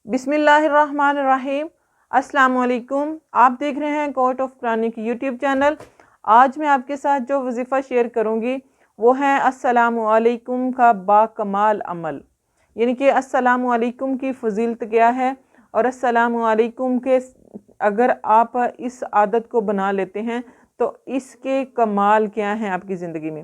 बिस्मिल्लाहिर्रहमानिर्रहीम। अस्सलाम वालेकुम। आप देख रहे हैं कोर्ट ऑफ कुरान की यूट्यूब चैनल। आज मैं आपके साथ जो वजीफ़ा शेयर करूंगी वो है अस्सलामु अलैकुम का बाकमाल अमल, यानी कि अस्सलामु अलैकुम की फजीलत क्या है और अस्सलामु अलैकुम के अगर आप इस आदत को बना लेते हैं तो इसके कमाल क्या हैं आपकी ज़िंदगी में।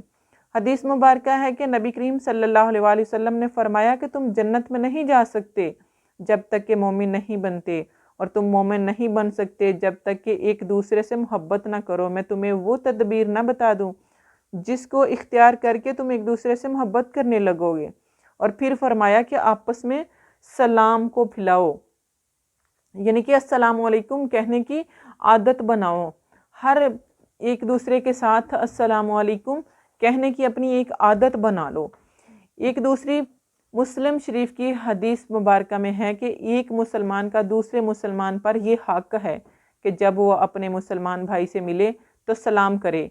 हदीस मुबारक है कि नबी करीम सल्लल्लाहु अलैहि वसल्लम ने फरमाया कि तुम जन्नत में नहीं जा सकते जब तक कि मोमिन नहीं बनते, और तुम मोमिन नहीं बन सकते जब तक कि एक दूसरे से मोहब्बत ना करो। मैं तुम्हें वो तदबीर ना बता दूं जिसको इख्तियार करके तुम एक दूसरे से मोहब्बत करने लगोगे। और फिर फरमाया कि आपस में सलाम को फैलाओ, यानी कि अस्सलाम वालेकुम कहने की आदत बनाओ। हर एक दूसरे के साथ अस्सलाम वालेकुम कहने की अपनी एक आदत बना लो। एक दूसरी मुस्लिम शरीफ की हदीस मुबारक में है कि एक मुसलमान का दूसरे मुसलमान पर ये हक है कि जब वो अपने मुसलमान भाई से मिले तो सलाम करे।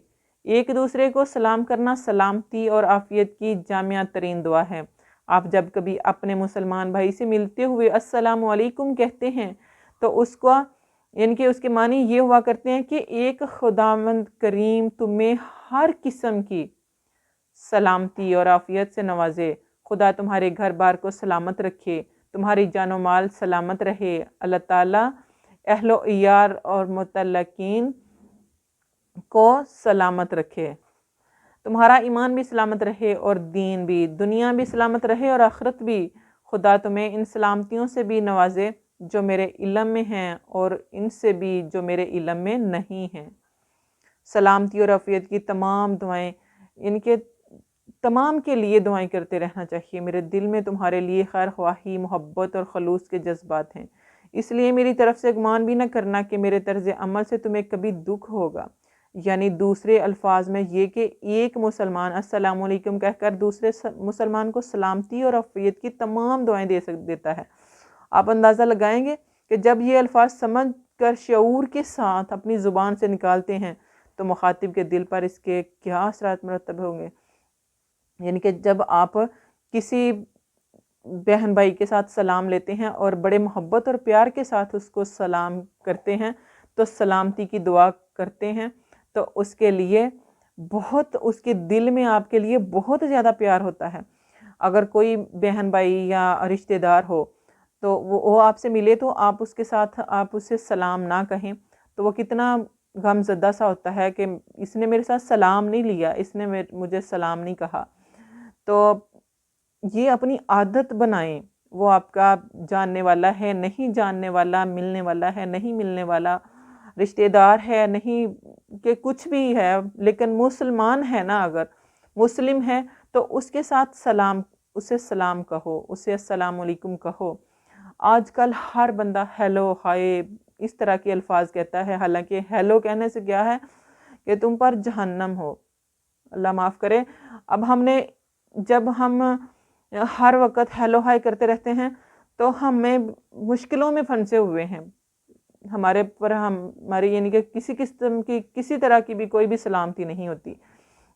एक दूसरे को सलाम करना सलामती और आफियत की जामिया तरीन दुआ है। आप जब कभी अपने मुसलमान भाई से मिलते हुए अस्सलामु अलैकुम कहते हैं तो उसका यानी कि उसके मानी ये हुआ करते हैं कि एक खुदावंद करीम तुम्हें हर किस्म की सलामती और आफियत से नवाजे। खुदा तुम्हारे घर बार को सलामत रखे, तुम्हारी जानो माल सलामत रहे। अल्लाह ताला अहलो इयार और मुतल्लकीन को सलामत रखे, तुम्हारा ईमान भी सलामत रहे और दीन भी, दुनिया भी सलामत रहे और आखिरत भी। खुदा तुम्हें इन सलामतियों से भी नवाजे जो मेरे इल्म में हैं और इनसे भी जो मेरे इल्म में नहीं हैं। सलामती और आफियत की तमाम दुआएं, इनके तमाम के लिए दुआएं करते रहना चाहिए। मेरे दिल में तुम्हारे लिए खैर ख्वाही, मोहब्बत और खलूस के जज्बात हैं, इसलिए मेरी तरफ से गुमान भी न करना कि मेरे तर्ज अमल से तुम्हें कभी दुख होगा। यानी दूसरे अल्फाज में ये कि एक मुसलमान अस्सलाम वालेकुम कहकर दूसरे मुसलमान को सलामती और आफियत की तमाम दुआएं देता है। आप अंदाज़ा लगाएंगे कि जब ये अल्फाज समझ कर शऊर के साथ अपनी ज़ुबान से निकालते हैं तो मुखातिब के दिल पर इसके क्या असरात मरतब होंगे। यानी कि जब आप किसी बहन भाई के साथ सलाम लेते हैं और बड़े मोहब्बत और प्यार के साथ उसको सलाम करते हैं, तो सलामती की दुआ करते हैं, तो उसके लिए बहुत, उसके दिल में आपके लिए बहुत ज़्यादा प्यार होता है। अगर कोई बहन भाई या रिश्तेदार हो तो वो आपसे मिले तो आप उसके साथ आप उससे सलाम ना कहें तो वो कितना गमज़दा सा होता है कि इसने मेरे साथ सलाम नहीं लिया, इसने मुझे सलाम नहीं कहा। तो ये अपनी आदत बनाएं। वो आपका जानने वाला है, नहीं जानने वाला, मिलने वाला है, नहीं मिलने वाला, रिश्तेदार है, नहीं कि कुछ भी है, लेकिन मुसलमान है ना, अगर मुस्लिम है तो उसके साथ सलाम, उसे सलाम कहो, उसे अस्सलाम वालेकुम कहो। आजकल हर बंदा हेलो, हाय, इस तरह के अल्फाज कहता है, हालांकि हेलो कहने से क्या है कि तुम पर जहन्नम हो, अल्लाह माफ़ करे। अब हमने, जब हम हर वक्त हेलो हाय करते रहते हैं तो हमें मुश्किलों में फंसे हुए हैं। हमारे पर हमारी यानी कि किसी किस्म की किसी तरह की भी कोई भी सलामती नहीं होती।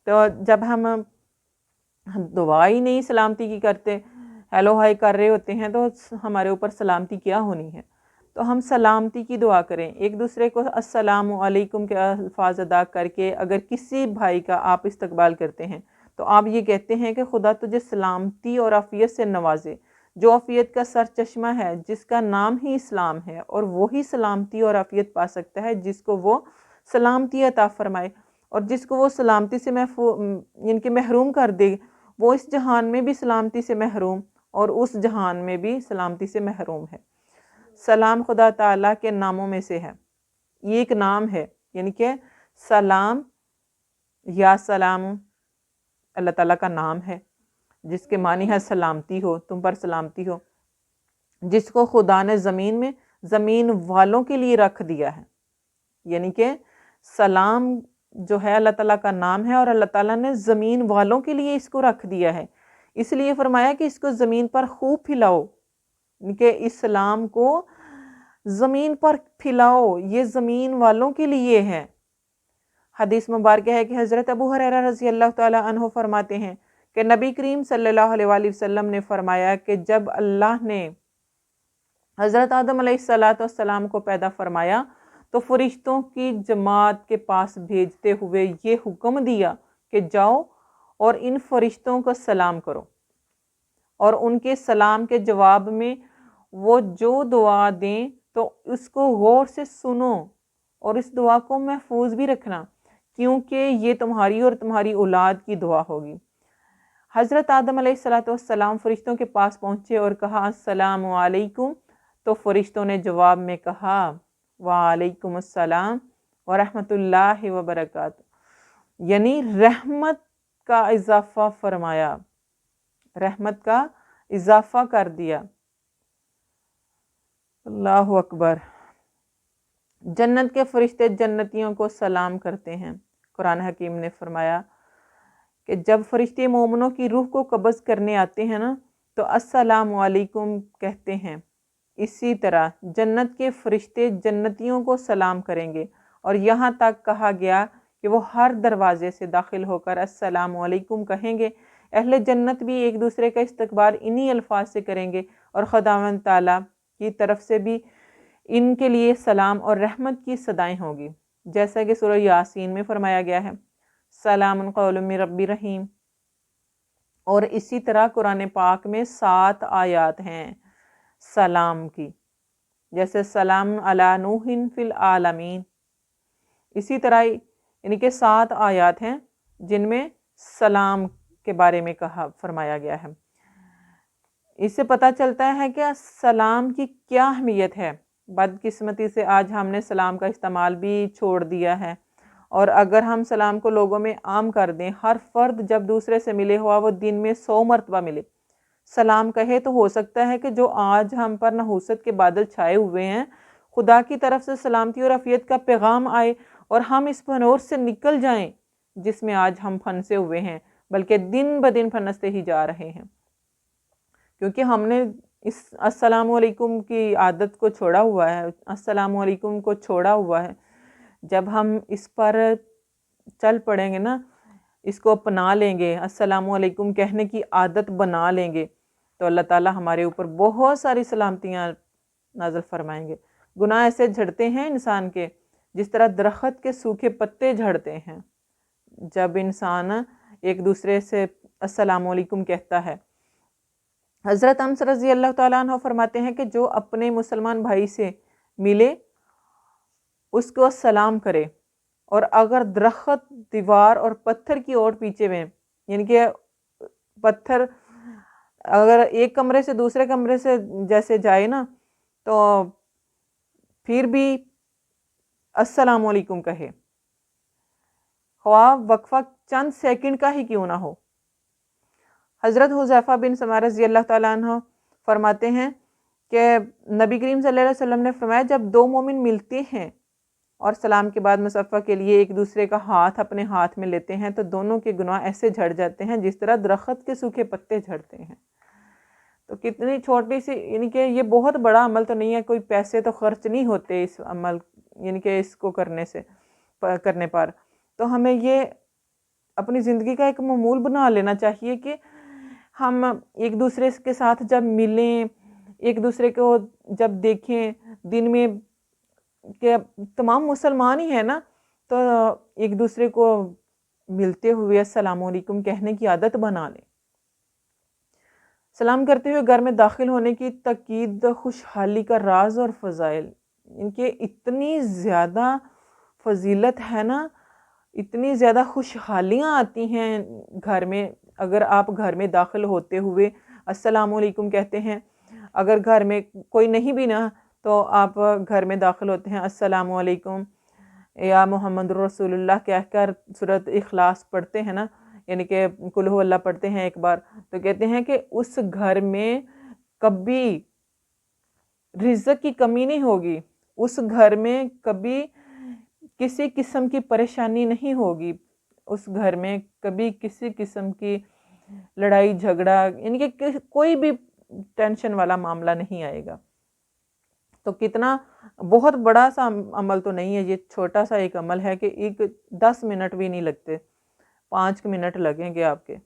तो जब हम दुआ ही नहीं सलामती की करते, हेलो हाय कर रहे होते हैं, तो हमारे ऊपर सलामती क्या होनी है। तो हम सलामती की दुआ करें, एक दूसरे को अस्सलामु अलैकुम के अल्फाज अदा करके अगर किसी भाई का आप इस्तकबाल करते हैं तो आप ये कहते हैं कि खुदा तुझे सलामती और आफियत से नवाजे। जो आफियत का सर चश्मा है, जिसका नाम ही इस्लाम है, और वही सलामती और आफियत पा सकता है जिसको वो सलामती अता फरमाए। और जिसको वो सलामती से इनके महरूम कर दे, वो इस जहान में भी सलामती से महरूम और उस जहान में भी सलामती से महरूम है। सलाम खुदा ताला के नामों में से है, ये एक नाम है, यानी कि सलाम या सलाम अल्लाह ताला का नाम है जिसके मानी है सलामती हो, तुम पर सलामती हो, जिसको खुदा ने ज़मीन में ज़मीन वालों के लिए रख दिया है। यानी कि सलाम जो है अल्लाह ताला का नाम है और अल्लाह ताला ने ज़मीन वालों के लिए इसको रख दिया है, इसलिए फरमाया कि इसको ज़मीन पर खूब फैलाओ, कि इस्लाम को ज़मीन पर फैलाओ, ये ज़मीन वालों के लिए है। हदीस मुबारक है कि हज़रत अबू हुरैरा रज़ी अल्लाह ताला अन्हु फरमाते हैं कि नबी करीम सल्लल्लाहु अलैहि वसल्लम ने फरमाया कि जब अल्लाह ने حضرت آدم अलैहिस्सलाम को पैदा फरमाया तो फरिश्तों की जमात के पास भेजते हुए ये हुक्म दिया कि जाओ और इन फरिश्तों को सलाम करो, और उनके सलाम के जवाब में वो जो दुआ दें तो उसको गौर से सुनो और इस दुआ को महफूज भी रखना, क्योंकि ये तुम्हारी और तुम्हारी औलाद की दुआ होगी। हज़रत आदम अलैहिस्सलाम फरिश्तों के पास पहुँचे और कहा अस्सलामु अलैकुम, तो फरिश्तों ने जवाब में कहा वालेकुम अस्सलाम व रहमतुल्लाहि व बरकातुहू, यानी रहमत का इजाफा फरमाया, रहमत का इजाफा कर दिया। अल्लाहु अकबर। जन्नत के फरिश्ते जन्नतियों को सलाम करते हैं। कुरान हकीम ने फरमाया कि जब फरिश्ते मोमिनों की रूह को कब्ज़ करने आते हैं ना, तो अस्सलामु अलैकुम कहते हैं। इसी तरह जन्नत के फरिश्ते जन्नतियों को सलाम करेंगे, और यहाँ तक कहा गया कि वो हर दरवाजे से दाखिल होकर अस्सलामु अलैकुम कहेंगे। अहले जन्नत भी एक दूसरे का इस्तकबाल इन्हीं अल्फाज से करेंगे, और खुदावंद ताला की तरफ से भी इनके लिए सलाम और रहमत की सदाएं होगी, जैसा कि सूरह यासीन में फरमाया गया है सलामुन कौलुम मिर रब्बिर रहीम। और इसी तरह कुरान पाक में 7 आयात हैं सलाम की, जैसे सलाम अला नूहिन फिल आलमीन। इसी तरह इनके 7 आयात हैं जिनमें सलाम के बारे में कहा फरमाया गया है। इससे पता चलता है कि सलाम की क्या अहमियत है। बदकिस्मती से आज हमने सलाम का इस्तेमाल भी छोड़ दिया है, और अगर हम सलाम को लोगों में आम कर दें, हर फर्द जब दूसरे से मिले हुआ वो दिन में 100 मरतबा मिले सलाम कहे, तो हो सकता है कि जो आज हम पर नहूसत के बादल छाए हुए हैं, खुदा की तरफ से सलामती और अफियत का पैगाम आए और हम इस फनोर से निकल जाएं जिसमें आज हम फंसे हुए हैं, बल्कि दिन ब दिन फंसते ही जा रहे हैं, क्योंकि हमने इस अस्सलामु अलैकुम की आदत को छोड़ा हुआ है, अस्सलामु अलैकुम को छोड़ा हुआ है। जब हम इस पर चल पड़ेंगे ना, इसको अपना लेंगे, अस्सलामु अलैकुम कहने की आदत बना लेंगे, तो अल्लाह ताला हमारे ऊपर बहुत सारी सलामतियाँ नाज़िल फरमाएंगे। गुनाह ऐसे झड़ते हैं इंसान के जिस तरह दरख्त के सूखे पत्ते झड़ते हैं जब इंसान एक दूसरे से अस्सलामु अलैकुम कहता है। हज़रत अनस रज़ी अल्लाह ताला अन्हु फरमाते हैं कि जो अपने मुसलमान भाई से मिले उसको सलाम करे, और अगर दरख्त, दीवार और पत्थर की ओर पीछे में, यानी कि पत्थर अगर एक कमरे से दूसरे कमरे से जैसे जाए ना, तो फिर भी अस्सलामु अलैकुम कहे, ख्वाह वक्फा चंद सेकंड का ही क्यों ना हो। हज़रत हुज़ैफा बिन समार रज़ी अल्लाह ताला अन्हु फरमाते हैं कि नबी करीम सल्लल्लाहु अलैहि वसल्लम ने फरमाया, जब दो मोमिन मिलते हैं और सलाम के बाद मुसफ़ा के लिए एक दूसरे का हाथ अपने हाथ में लेते हैं, तो दोनों के गुनाह ऐसे झड़ जाते हैं जिस तरह दरख्त के सूखे पत्ते झड़ते हैं। तो कितनी छोटी सी, यानी कि ये बहुत बड़ा अमल तो नहीं है, कोई पैसे तो खर्च नहीं होते इस अमल, यानी कि इसको करने पर तो हमें ये अपनी ज़िंदगी का एक मामूल बना लेना चाहिए कि हम एक दूसरे के साथ जब मिलें, एक दूसरे को जब देखें, दिन में कि तमाम मुसलमान ही है ना, तो एक दूसरे को मिलते हुए अस्सलामु अलैकुम कहने की आदत बना लें। सलाम करते हुए घर में दाखिल होने की तकीद खुशहाली का राज और फ़ज़ाइल, इनके इतनी ज़्यादा फजीलत है ना, इतनी ज़्यादा खुशहालियाँ आती हैं घर में अगर आप घर में दाखिल होते हुए अस्सलामु अलैकुम कहते हैं। अगर घर में कोई नहीं भी ना, तो आप घर में दाखिल होते हैं अस्सलामु अलैकुम या मोहम्मद रसूलुल्लाह कहकर सूरत इखलास पढ़ते हैं ना, यानी कि कुल हु अल्लाह पढ़ते हैं एक बार, तो कहते हैं कि उस घर में कभी रिज़्क़ की कमी नहीं होगी, उस घर में कभी किसी किस्म की परेशानी नहीं होगी, उस घर में कभी किसी किस्म की लड़ाई झगड़ा, यानी कि कोई भी टेंशन वाला मामला नहीं आएगा। तो कितना बहुत बड़ा सा अमल तो नहीं है, ये छोटा सा एक अमल है कि एक 10 मिनट भी नहीं लगते, 5 मिनट लगेंगे आपके।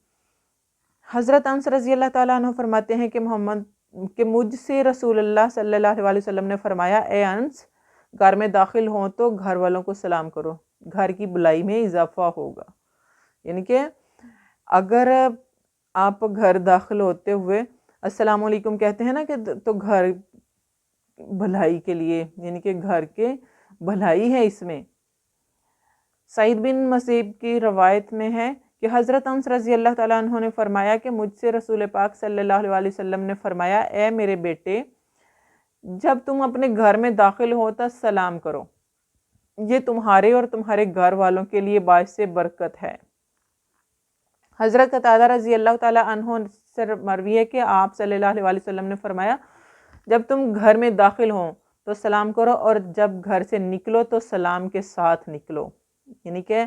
हज़रत अनस रज़ी अल्लाह ताला अन्हु फरमाते हैं कि मोहम्मद کہ مجھ سے رسول اللہ صلی اللہ علیہ وسلم نے فرمایا اے انس گھر میں داخل ہوں تو گھر والوں کو سلام کرو، گھر کی بلائی میں اضافہ ہوگا۔ یعنی کہ اگر آپ گھر داخل ہوتے ہوئے السلام علیکم کہتے ہیں نا کہ تو گھر بھلائی کے لیے، یعنی کہ گھر کے بھلائی ہے اس میں۔ سعید بن مسیب کی روایت میں ہے کہ حضرت انس رضی اللہ تعالیٰ عنہ نے فرمایا کہ مجھ سے رسول پاک صلی اللہ علیہ وسلم نے فرمایا اے میرے بیٹے جب تم اپنے گھر میں داخل ہو تو سلام کرو، یہ تمہارے اور تمہارے گھر والوں کے لیے باعث برکت ہے۔ حضرت قتادہ رضی اللہ تعالیٰ عنہ سے مروی ہے کہ آپ صلی اللہ علیہ وسلم نے فرمایا جب تم گھر میں داخل ہو تو سلام کرو اور جب گھر سے نکلو تو سلام کے ساتھ نکلو۔ یعنی کہ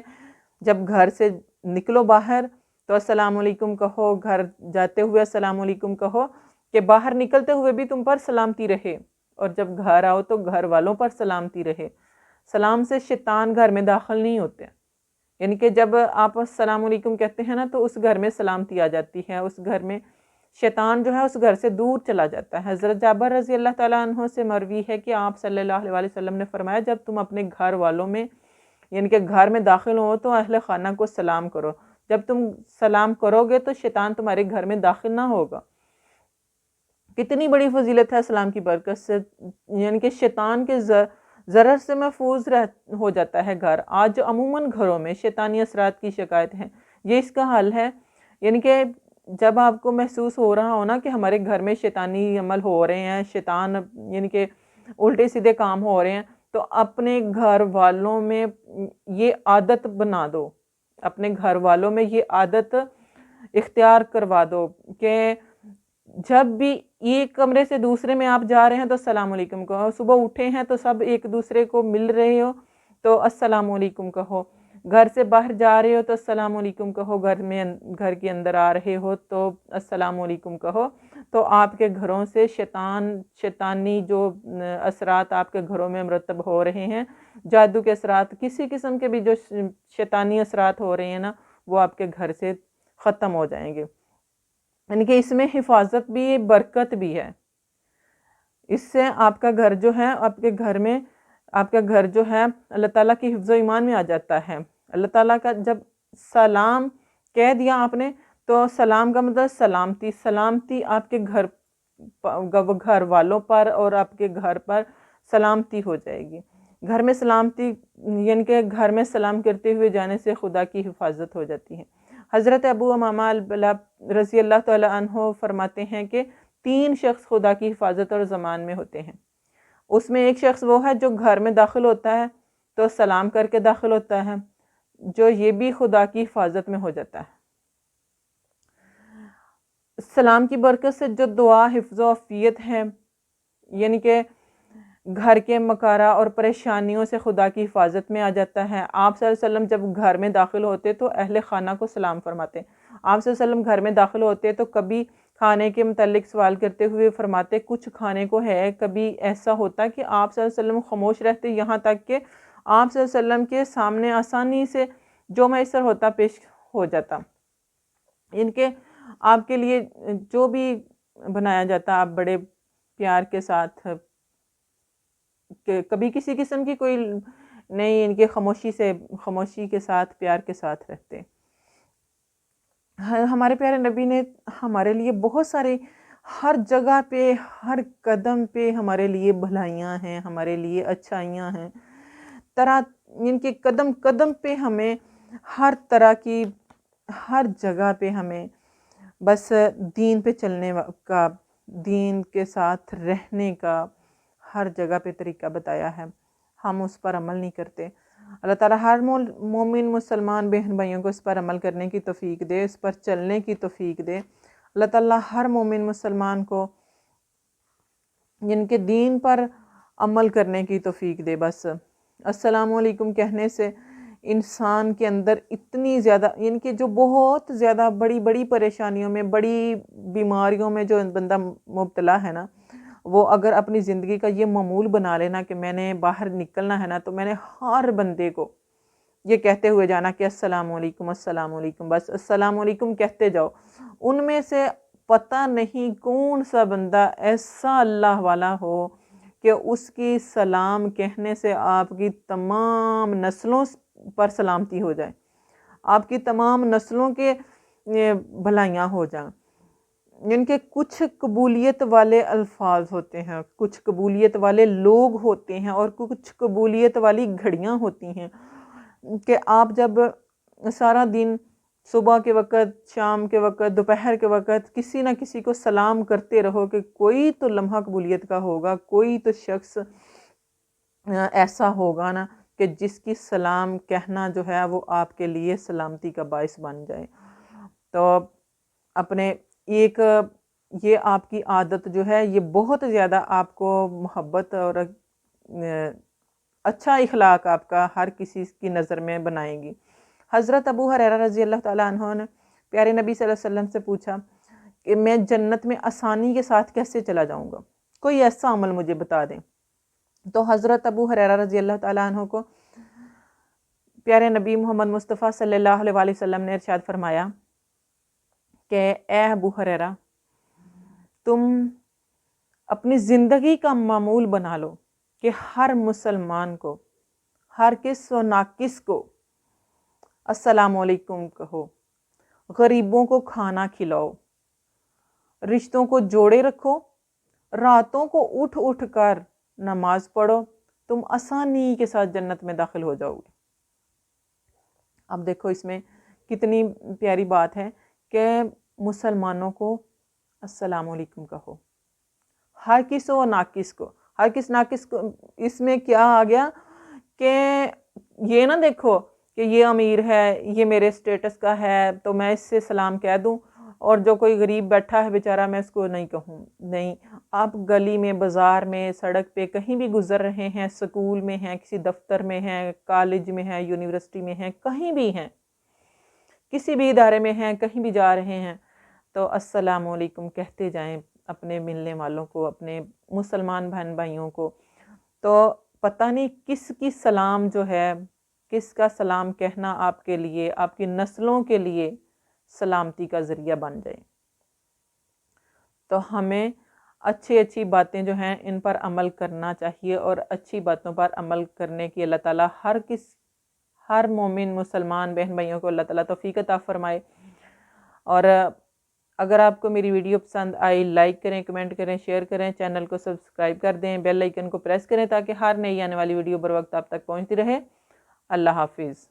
جب گھر سے نکلو باہر تو السلام علیکم کہو، گھر جاتے ہوئے السلام علیکم کہو کہ باہر نکلتے ہوئے بھی تم پر سلامتی رہے، اور جب گھر آؤ تو گھر والوں پر سلامتی رہے۔ سلام سے شیطان گھر میں داخل نہیں ہوتے، یعنی کہ جب آپ السلام علیکم کہتے ہیں نا تو اس گھر میں سلامتی آ جاتی ہے، اس گھر میں شیطان جو ہے اس گھر سے دور چلا جاتا ہے۔ حضرت جابر رضی اللہ تعالیٰ عنہ سے مروی ہے کہ آپ صلی اللہ علیہ وسلم نے فرمایا جب تم اپنے گھر والوں میں یعنی کہ گھر میں داخل ہو تو اہل خانہ کو سلام کرو، جب تم سلام کرو گے تو شیطان تمہارے گھر میں داخل نہ ہوگا۔ کتنی بڑی فضیلت ہے سلام کی برکت سے، یعنی کہ شیطان کے ضرر سے محفوظ ہو جاتا ہے گھر۔ آج جو عموماً گھروں میں شیطانی اثرات کی شکایت ہیں، یہ اس کا حل ہے۔ یعنی کہ جب آپ کو محسوس ہو رہا ہو نا کہ ہمارے گھر میں شیطانی عمل ہو رہے ہیں، شیطان یعنی کہ الٹے سیدھے کام ہو رہے ہیں، تو اپنے گھر والوں میں یہ عادت بنا دو، اپنے گھر والوں میں یہ عادت اختیار کروا دو کہ جب بھی ایک کمرے سے دوسرے میں آپ جا رہے ہیں تو السلام علیکم کہو، صبح اٹھے ہیں تو سب ایک دوسرے کو مل رہے ہو تو السلام علیکم کہو، گھر سے باہر جا رہے ہو تو السلام علیکم کہو، گھر کے اندر آ رہے ہو تو السلام علیکم کہو، تو آپ کے گھروں سے شیطانی جو اثرات آپ کے گھروں میں مرتب ہو رہے ہیں، جادو کے اثرات، کسی قسم کے بھی جو شیطانی اثرات ہو رہے ہیں نا، وہ آپ کے گھر سے ختم ہو جائیں گے۔ یعنی کہ اس میں حفاظت بھی ہے، برکت بھی ہے، اس سے آپ کا گھر جو ہے آپ کے گھر میں آپ کا گھر جو ہے اللہ تعالیٰ کی حفظ و ایمان میں آ جاتا ہے۔ اللہ تعالیٰ کا جب سلام کہہ دیا آپ نے تو سلام کا مطلب سلامتی، سلامتی آپ کے گھر والوں پر اور آپ کے گھر پر سلامتی ہو جائے گی۔ گھر میں سلامتی یعنی کہ گھر میں سلام کرتے ہوئے جانے سے خدا کی حفاظت ہو جاتی ہے۔ حضرت ابو امامہ البلا رضی اللہ تعالیٰ عنہ فرماتے ہیں کہ 3 شخص خدا کی حفاظت اور ضمان میں ہوتے ہیں۔ اس میں ایک شخص وہ ہے جو گھر میں داخل ہوتا ہے تو سلام کر کے داخل ہوتا ہے، جو یہ بھی خدا کی حفاظت میں ہو جاتا ہے۔ سلام کی برکت سے جو دعا حفظ و عافیت ہے، یعنی کہ گھر کے مکارہ اور پریشانیوں سے خدا کی حفاظت میں آ جاتا ہے۔ آپ صلی اللہ علیہ وسلم جب گھر میں داخل ہوتے تو اہل خانہ کو سلام فرماتے۔ آپ صلی اللہ علیہ وسلم گھر میں داخل ہوتے تو کبھی کھانے کے متعلق سوال کرتے ہوئے فرماتے کچھ کھانے کو ہے، کبھی ایسا ہوتا کہ آپ صلی اللہ علیہ وسلم خاموش رہتے، یہاں تک کہ آپ صلی اللہ علیہ وسلم کے سامنے آسانی سے جو میسر ہوتا پیش ہو جاتا۔ ان کے آپ کے لیے جو بھی بنایا جاتا آپ بڑے پیار کے ساتھ، کہ کبھی کسی قسم کی کوئی نہیں، ان کے خاموشی کے ساتھ پیار کے ساتھ رہتے۔ ہمارے پیارے نبی نے ہمارے لیے بہت سارے ہر جگہ پہ ہر قدم پہ ہمارے لیے بھلائیاں ہیں، ہمارے لیے اچھائیاں ہیں، ان کے قدم قدم پہ ہمیں ہر طرح کی ہر جگہ پہ ہمیں بس دین پہ چلنے کا، دین کے ساتھ رہنے کا ہر جگہ پہ طریقہ بتایا ہے، ہم اس پر عمل نہیں کرتے۔ اللہ تعالیٰ ہر مومن مسلمان بہن بھائیوں کو اس پر عمل کرنے کی توفیق دے، اس پر چلنے کی توفیق دے۔ اللہ تعالیٰ ہر مومن مسلمان کو جن کے دین پر عمل کرنے کی توفیق دے۔ بس السلام علیکم کہنے سے انسان کے اندر اتنی زیادہ یعنی کہ جو بہت زیادہ بڑی بڑی پریشانیوں میں، بڑی بیماریوں میں جو بندہ مبتلا ہے نا، وہ اگر اپنی زندگی کا یہ معمول بنا لینا کہ میں نے باہر نکلنا ہے نا تو میں نے ہر بندے کو یہ کہتے ہوئے جانا کہ السلام علیکم السلام علیکم، بس السلام علیکم کہتے جاؤ۔ ان میں سے پتہ نہیں کون سا بندہ ایسا اللہ والا ہو کہ اس کی سلام کہنے سے آپ کی تمام نسلوں پر سلامتی ہو جائے، آپ کی تمام نسلوں کے بھلائیاں ہو جائیں۔ ان کے کچھ قبولیت والے الفاظ ہوتے ہیں، کچھ قبولیت والے لوگ ہوتے ہیں، اور کچھ قبولیت والی گھڑیاں ہوتی ہیں کہ آپ جب سارا دن صبح کے وقت، شام کے وقت، دوپہر کے وقت کسی نہ کسی کو سلام کرتے رہو کہ کوئی تو لمحہ قبولیت کا ہوگا، کوئی تو شخص ایسا ہوگا نا کہ جس کی سلام کہنا جو ہے وہ آپ کے لیے سلامتی کا باعث بن جائے۔ تو اپنے ایک یہ آپ کی عادت جو ہے یہ بہت زیادہ آپ کو محبت اور اچھا اخلاق آپ کا ہر کسی کی نظر میں بنائے گی۔ حضرت ابو ہریرہ رضی اللہ تعالیٰ عنہ نے پیارے نبی صلی اللہ علیہ وسلم سے پوچھا کہ میں جنت میں آسانی کے ساتھ کیسے چلا جاؤں گا، کوئی ایسا عمل مجھے بتا دیں۔ تو حضرت ابو ہریرہ رضی اللہ تعالیٰ عنہ کو پیارے نبی محمد مصطفیٰ صلی اللہ علیہ وسلم نے ارشاد فرمایا کہ اے ابو ہریرہ، تم اپنی زندگی کا معمول بنا لو کہ ہر مسلمان کو، ہر کس و ناقص کو السلام علیکم کہو، غریبوں کو کھانا کھلاؤ، رشتوں کو جوڑے رکھو، راتوں کو اٹھ اٹھ کر نماز پڑھو، تم آسانی کے ساتھ جنت میں داخل ہو جاؤ گے۔ اب دیکھو اس میں کتنی پیاری بات ہے کہ مسلمانوں کو السلام علیکم کہو، ہر کس و ناقص کو، ہر کس ناقص کو۔ اس میں کیا آ گیا کہ یہ نہ دیکھو کہ یہ امیر ہے، یہ میرے سٹیٹس کا ہے تو میں اس سے سلام کہہ دوں، اور جو کوئی غریب بیٹھا ہے بیچارہ میں اس کو نہیں کہوں۔ نہیں، آپ گلی میں، بازار میں، سڑک پہ کہیں بھی گزر رہے ہیں، سکول میں ہیں، کسی دفتر میں ہیں، کالج میں ہیں، یونیورسٹی میں ہیں، کہیں بھی ہیں، کسی بھی ادارے میں ہیں، کہیں بھی جا رہے ہیں، تو السلام علیکم کہتے جائیں اپنے ملنے والوں کو، اپنے مسلمان بہن بھائیوں کو۔ تو پتہ نہیں کس کی سلام جو ہے، کس کا سلام کہنا آپ کے لیے، آپ کی نسلوں کے لیے سلامتی کا ذریعہ بن جائے۔ تو ہمیں اچھی باتیں جو ہیں ان پر عمل کرنا چاہیے، اور اچھی باتوں پر عمل کرنے کی اللہ تعالیٰ ہر مومن مسلمان بہن بھائیوں کو اللہ تعالیٰ توفیق عطا فرمائے۔ اور اگر آپ کو میری ویڈیو پسند آئی، لائک کریں، کمنٹ کریں، شیئر کریں، چینل کو سبسکرائب کر دیں، بیل آئیکن کو پریس کریں تاکہ ہر نئی آنے والی ویڈیو بر وقت آپ تک پہنچتی رہے۔ اللہ حافظ۔